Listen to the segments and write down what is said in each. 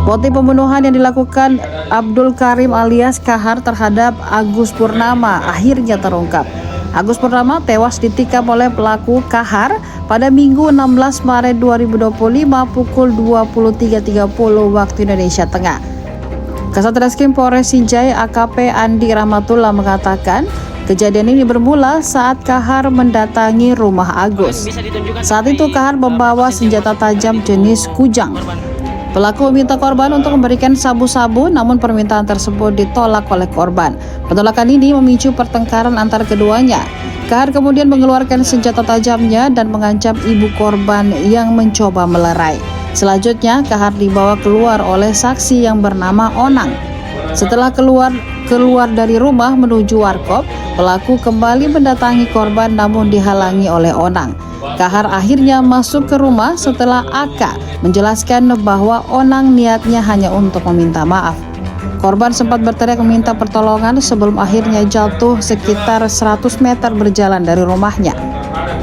Motif pembunuhan yang dilakukan Abdul Karim alias Kahar terhadap Agus Purnama akhirnya terungkap. Agus Purnama tewas ditikam oleh pelaku Kahar pada Minggu 16 Maret 2025 pukul 23.30 waktu Indonesia Tengah. Kasat Reskrim Polres Sinjai AKP Andi Rahmatullah mengatakan kejadian ini bermula saat Kahar mendatangi rumah Agus. Saat itu Kahar membawa senjata tajam jenis kujang. Pelaku meminta korban untuk memberikan sabu-sabu, namun permintaan tersebut ditolak oleh korban. Penolakan ini memicu pertengkaran antar keduanya. Kahar kemudian mengeluarkan senjata tajamnya dan mengancam ibu korban yang mencoba melerai. Selanjutnya, Kahar dibawa keluar oleh saksi yang bernama Onang. Setelah keluar dari rumah menuju warkop, pelaku kembali mendatangi korban namun dihalangi oleh Onang. Kahar akhirnya masuk ke rumah setelah Aka menjelaskan bahwa Onang niatnya hanya untuk meminta maaf. Korban sempat berteriak meminta pertolongan sebelum akhirnya jatuh sekitar 100 meter berjalan dari rumahnya.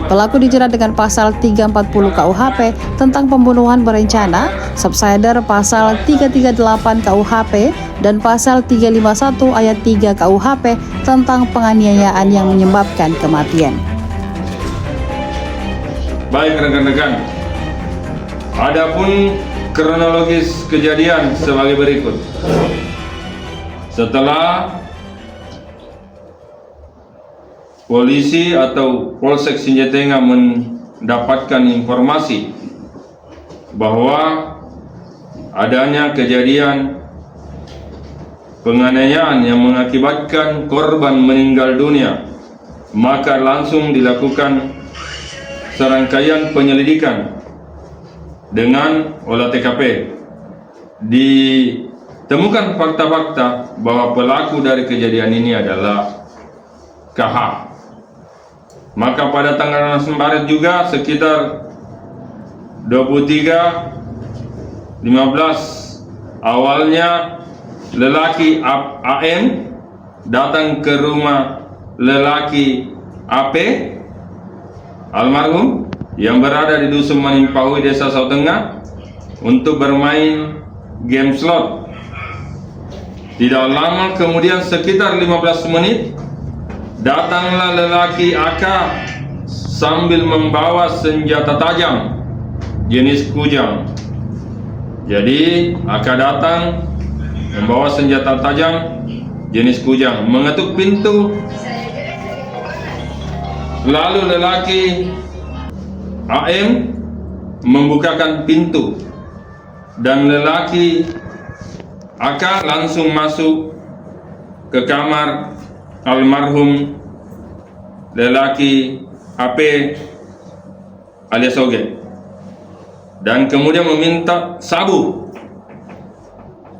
Pelaku dijerat dengan pasal 340 KUHP tentang pembunuhan berencana, subsider pasal 338 KUHP, dan pasal 351 ayat 3 KUHP tentang penganiayaan yang menyebabkan kematian. Baik rekan-rekan, adapun kronologis kejadian sebagai berikut. Setelah polisi atau Polsek Sinjai Tengah mendapatkan informasi bahwa adanya kejadian penganiayaan yang mengakibatkan korban meninggal dunia, maka langsung dilakukan serangkaian penyelidikan dengan olah TKP. Ditemukan fakta-fakta bahwa pelaku dari kejadian ini adalah KH. Maka pada tanggal 16 Maret juga sekitar 23.15 awalnya lelaki AM datang ke rumah lelaki AP almarhum yang berada di Dusun Manimpaui, Desa Sau Tengah untuk bermain game slot. Tidak lama kemudian sekitar 15 menit datanglah lelaki AK sambil membawa senjata tajam jenis kujang. Jadi AK datang membawa senjata tajam jenis kujang, mengetuk pintu. Lalu lelaki AM membukakan pintu dan lelaki AK langsung masuk ke kamar almarhum lelaki AP alias Oge dan kemudian meminta sabu.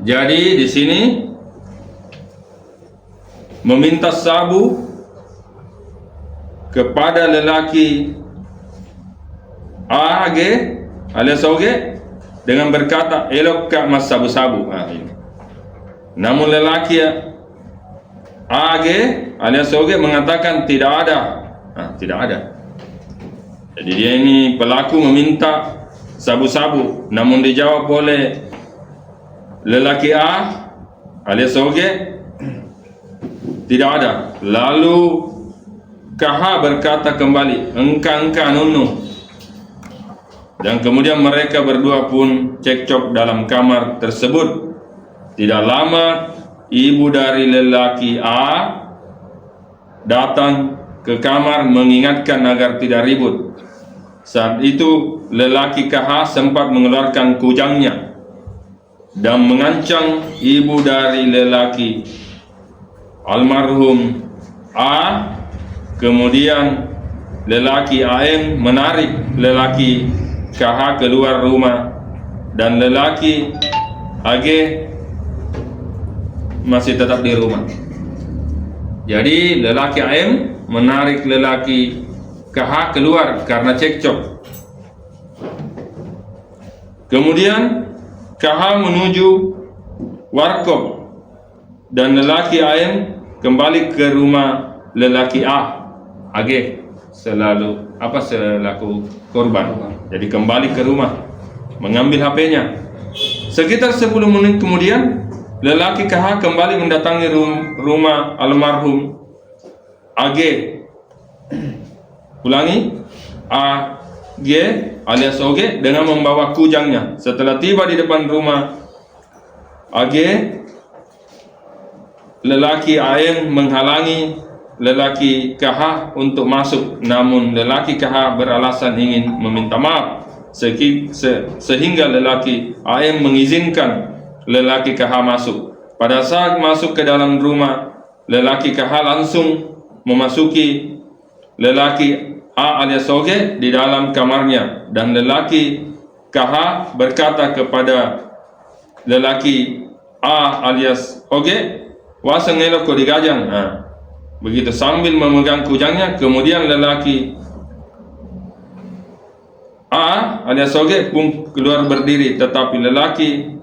Jadi di sini meminta sabu kepada lelaki AG alias Oge dengan berkata, elok kak mas sabu-sabu. Namun lelaki AG alias Oge mengatakan tidak ada. Tidak ada. Jadi dia ini pelaku meminta sabu-sabu, namun dijawab oleh lelaki A alias Oge tidak ada. Lalu KH berkata kembali, engka nunu. Dan kemudian mereka berdua pun cekcok dalam kamar tersebut. Tidak lama ibu dari lelaki A datang ke kamar mengingatkan agar tidak ribut. Saat itu lelaki KH sempat mengeluarkan kujangnya dan mengancam ibu dari lelaki almarhum A. Kemudian lelaki AM menarik lelaki KH keluar rumah dan lelaki AG masih tetap di rumah. Jadi lelaki AM menarik lelaki KH keluar karena cekcok. Kemudian KH menuju warkop dan lelaki AM kembali ke rumah lelaki AG selaku korban. Jadi kembali ke rumah mengambil HP-nya. Sekitar 10 menit kemudian, lelaki KH kembali mendatangi rumah almarhum AG. Ulangi, AG alias OG dengan membawa kujangnya. Setelah tiba di depan rumah AG, lelaki AN menghalangi lelaki KH untuk masuk, namun lelaki KH beralasan ingin meminta maaf, sehingga lelaki AN mengizinkan lelaki KH masuk. Pada saat masuk ke dalam rumah, lelaki KH langsung memasuki lelaki A alias OG di dalam kamarnya, dan lelaki KH berkata kepada lelaki A alias OG, "Wasang elok ko digajang." Begitu sambil memegang kujangnya, kemudian lelaki A alias OG pun keluar berdiri, tetapi lelaki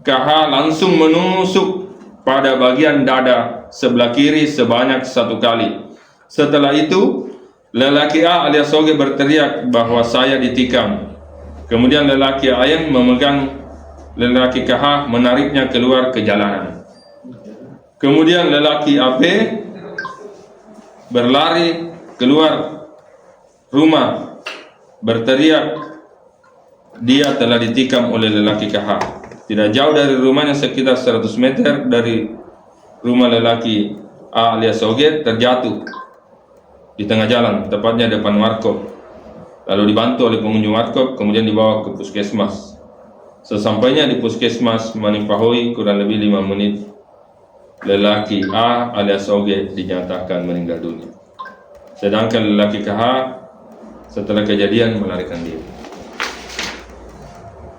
KH langsung menusuk pada bagian dada sebelah kiri sebanyak 1 kali. Setelah itu, lelaki A alias OG berteriak bahwa saya ditikam. Kemudian lelaki AN memegang lelaki KH, menariknya keluar ke jalanan. Kemudian lelaki AP berlari keluar rumah, berteriak dia telah ditikam oleh lelaki KH. Tidak jauh dari rumahnya, sekitar 100 meter dari rumah lelaki A alias OG, terjatuh di tengah jalan, tepatnya depan warkop. Lalu dibantu oleh pengunjung warkop, kemudian dibawa ke puskesmas. Sesampainya di puskesmas Manipahoi, kurang lebih 5 menit, lelaki A alias OG dinyatakan meninggal dunia. Sedangkan lelaki KH setelah kejadian melarikan diri.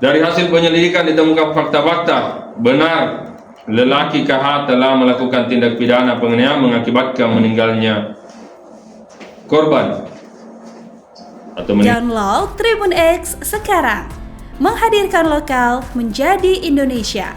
Dari hasil penyelidikan ditemukan fakta-fakta benar lelaki KH telah melakukan tindak pidana penganiayaan mengakibatkan meninggalnya korban atau Download Tribun X sekarang, menghadirkan lokal menjadi Indonesia.